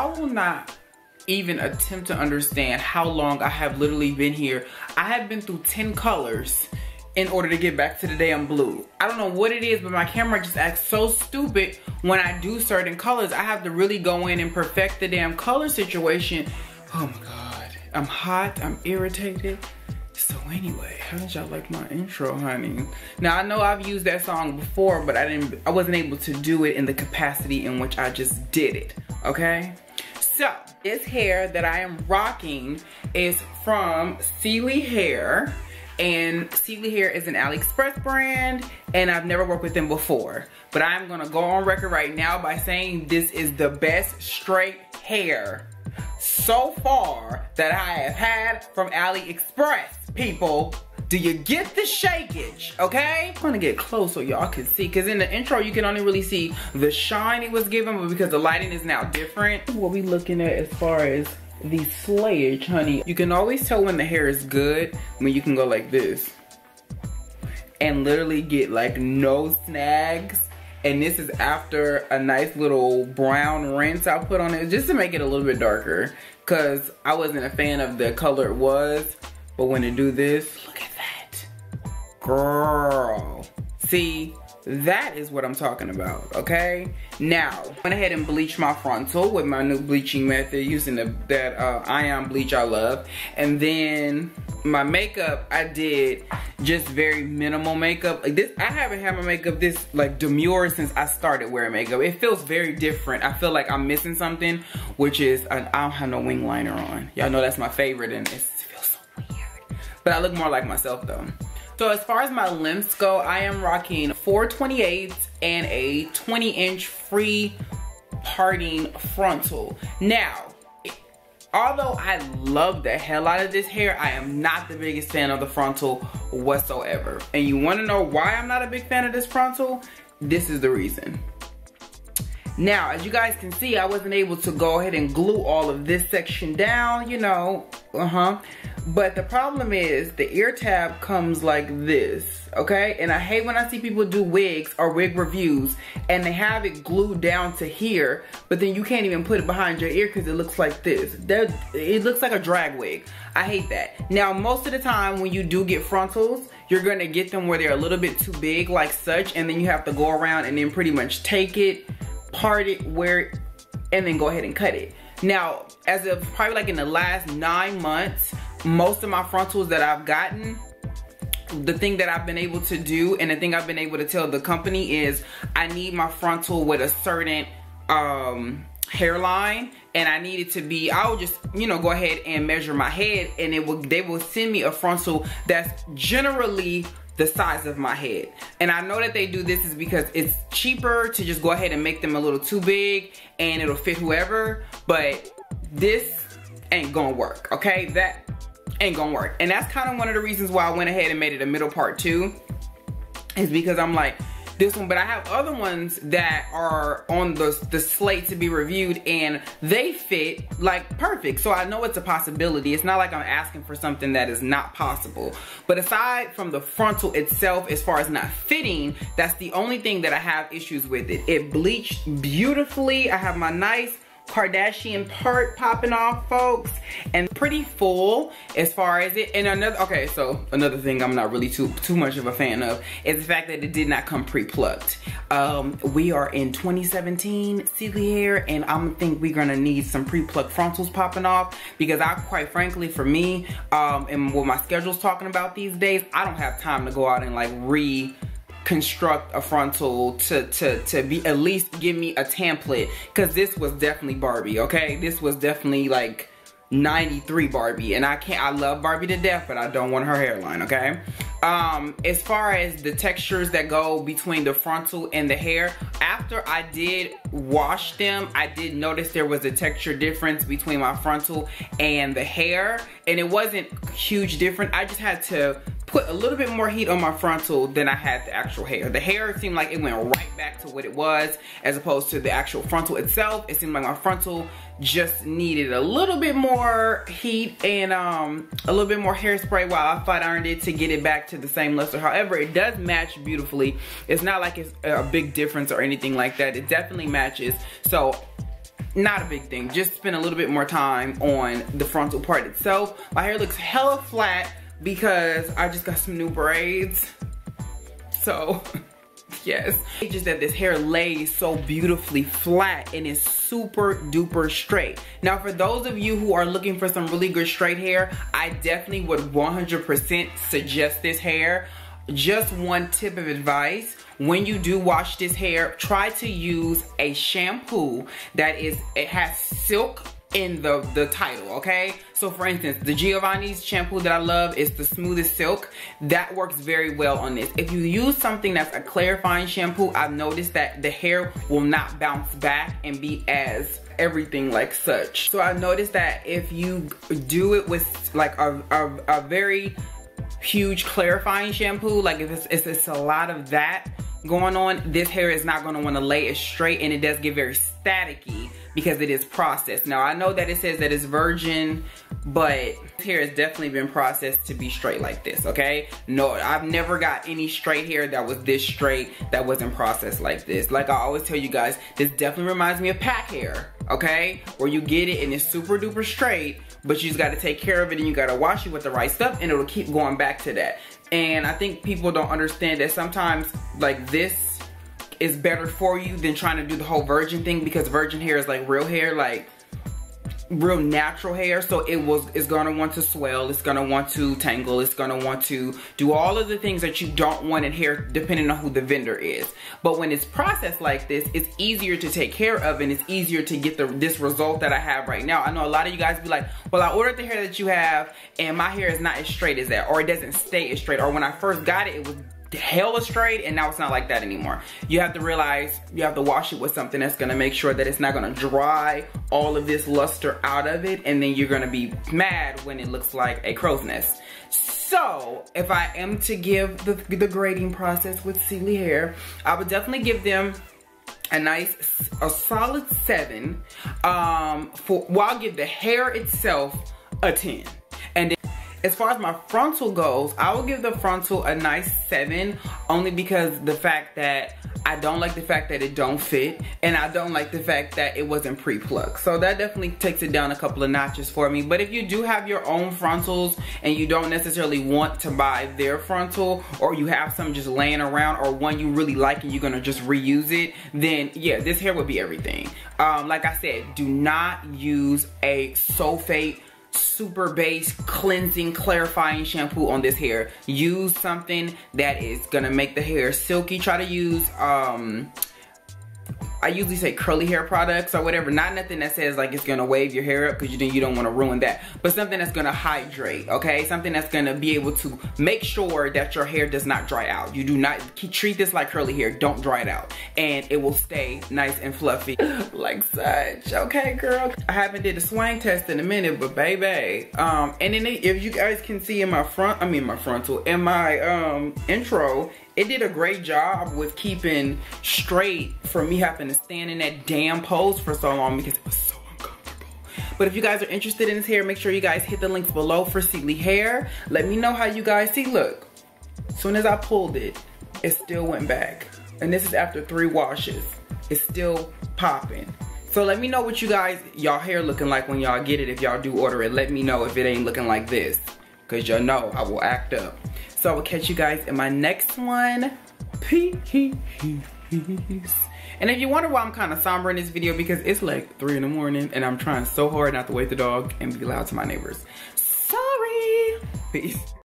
y'all will not even attempt to understand how long I have literally been here. I have been through 10 colors in order to get back to the damn blue. I don't know what it is, but my camera just acts so stupid when I do certain colors. I have to really go in and perfect the damn color situation. Oh my God, I'm hot, I'm irritated. So anyway, how did y'all like my intro, honey? Now I know I've used that song before, but I wasn't able to do it in the capacity in which I just did it, okay? So, this hair that I am rocking is from Celie Hair. And Celie Hair is an Aliexpress brand, and I've never worked with them before. But I'm gonna go on record right now by saying this is the best straight hair so far that I have had from Aliexpress, people. Do you get the shakeage, okay? I'm gonna get close so y'all can see, because in the intro you can only really see the shine it was given, but because the lighting is now different. What we looking at as far as the slayage, honey. You can always tell when the hair is good when you can go like this and literally get like no snags. And this is after a nice little brown rinse I put on it just to make it a little bit darker, because I wasn't a fan of the color it was. But when it do this, look at that. Girl. See, that is what I'm talking about, okay? Now, I went ahead and bleached my frontal with my new bleaching method using that ion bleach I love. And then my makeup, I did just very minimal makeup. Like this, I haven't had my makeup this like demure since I started wearing makeup. It feels very different. I feel like I'm missing something, which is, I don't have no wing liner on. Y'all know that's my favorite and it feels so weird. But I look more like myself though. So as far as my lengths go, I am rocking 4/28 and a 20-inch free parting frontal. Now, although I love the hell out of this hair, I am not the biggest fan of the frontal whatsoever. And you wanna know why I'm not a big fan of this frontal? This is the reason. Now, as you guys can see, I wasn't able to go ahead and glue all of this section down, you know, But the problem is the ear tab comes like this, okay? And I hate when I see people do wigs or wig reviews and they have it glued down to here, but then you can't even put it behind your ear because it looks like this. It looks like a drag wig. I hate that. Now, most of the time when you do get frontals, you're gonna get them where they're a little bit too big like such, and then you have to go around and then pretty much take it, part it, wear it, and then go ahead and cut it. Now, as of probably like in the last 9 months, most of my frontals that I've gotten, the thing that I've been able to do and the thing I've been able to tell the company is I need my frontal with a certain hairline, and I need it to be, I'll just, you know, go ahead and measure my head and they will send me a frontal that's generally the size of my head. And I know that they do this is because it's cheaper to just go ahead and make them a little too big and it'll fit whoever, but this ain't gonna work, okay? That ain't gonna work. And that's kind of one of the reasons why I went ahead and made it a middle part too, is because I'm like, this one, but I have other ones that are on the slate to be reviewed and they fit like perfect. So I know it's a possibility. It's not like I'm asking for something that is not possible. But aside from the frontal itself, as far as not fitting, that's the only thing that I have issues with it. It bleached beautifully. I have my nice Kardashian part popping off, folks, and pretty full as far as it. And another thing I'm not really too much of a fan of is the fact that it did not come pre-plucked. We are in 2017 Celie Hair, and I think we're gonna need some pre-plucked frontals popping off, because I, quite frankly, for me, and what my schedule's talking about these days, I don't have time to go out and like construct a frontal to be, at least give me a template, because this was definitely Barbie, okay? This was definitely like 93 Barbie, and I love Barbie to death, but I don't want her hairline, okay? As far as the textures that go between the frontal and the hair, after I did wash them, I did notice there was a texture difference between my frontal and the hair, and it wasn't huge different. I just had to put a little bit more heat on my frontal than I had the actual hair. The hair seemed like it went right back to what it was, as opposed to the actual frontal itself. It seemed like my frontal just needed a little bit more heat and a little bit more hairspray while I flat ironed it to get it back to the same luster. However, it does match beautifully. It's not like it's a big difference or anything like that. It definitely matches. So not a big thing. Just spend a little bit more time on the frontal part itself. My hair looks hella flat because I just got some new braids. So, yes. It's just that this hair lays so beautifully flat and is super duper straight. Now, for those of you who are looking for some really good straight hair, I definitely would 100% suggest this hair. Just one tip of advice: when you do wash this hair, try to use a shampoo that it has silk in the title, okay? So for instance, the Giovanni's shampoo that I love is the smoothest silk. That works very well on this. If you use something that's a clarifying shampoo, I've noticed that the hair will not bounce back and be as everything like such. So I've noticed that if you do it with like a very huge clarifying shampoo, like if it's a lot of that going on, this hair is not going to want to lay as straight, and it does get very staticky because it is processed. Now I know that it says that it's virgin, but this hair has definitely been processed to be straight like this, okay? No, I've never got any straight hair that was this straight that wasn't processed like this. Like I always tell you guys, this definitely reminds me of pack hair, okay? Where you get it and it's super duper straight, but you just got to take care of it and you got to wash it with the right stuff, and it'll keep going back to that. And I think people don't understand that sometimes like this is better for you than trying to do the whole virgin thing, because virgin hair is like real hair, like real natural hair. So it's gonna want to swell, it's gonna want to tangle, it's gonna want to do all of the things that you don't want in hair depending on who the vendor is. But when it's processed like this, it's easier to take care of, and it's easier to get this result that I have right now. I know a lot of you guys be like, well, I ordered the hair that you have and my hair is not as straight as that, or it doesn't stay as straight, or when I first got it, it was hella straight and now it's not like that anymore. You have to realize you have to wash it with something that's gonna make sure that it's not gonna dry all of this luster out of it, and then you're gonna be mad when it looks like a crow's nest. So if I am to give the grading process with Celie hair, I would definitely give them a solid 7. I'll give the hair itself a 10. And then as far as my frontal goes, I will give the frontal a nice 7, only because the fact that I don't like the fact that it don't fit, and I don't like the fact that it wasn't pre-plucked. So that definitely takes it down a couple of notches for me. But if you do have your own frontals and you don't necessarily want to buy their frontal, or you have some just laying around, or one you really like and you're gonna just reuse it, then yeah, this hair would be everything. Like I said, do not use a sulfate super base cleansing clarifying shampoo on this hair. Use something that is gonna make the hair silky. Try to use I usually say curly hair products or whatever, not nothing that says like it's gonna wave your hair up, because you don't want to ruin that, but something that's gonna hydrate, okay? Something that's gonna be able to make sure that your hair does not dry out. You do not treat this like curly hair. Don't dry it out, and it will stay nice and fluffy like such. Okay, girl, I haven't did a swang test in a minute, but baby, and then if you guys can see in my frontal, in my intro, it did a great job with keeping straight for me having to stand in that damn pose for so long, because it was so uncomfortable. But if you guys are interested in this hair, make sure you guys hit the links below for Celie hair. Let me know how you guys see. Look, as soon as I pulled it, it still went back. And this is after 3 washes. It's still popping. So let me know what y'all hair looking like when y'all get it. If y'all do order it, let me know if it ain't looking like this, because y'all know I will act up. So I will catch you guys in my next one. Peace. And if you wonder why I'm kind of somber in this video, because it's like 3 in the morning and I'm trying so hard not to wake the dog and be loud to my neighbors. Sorry. Peace.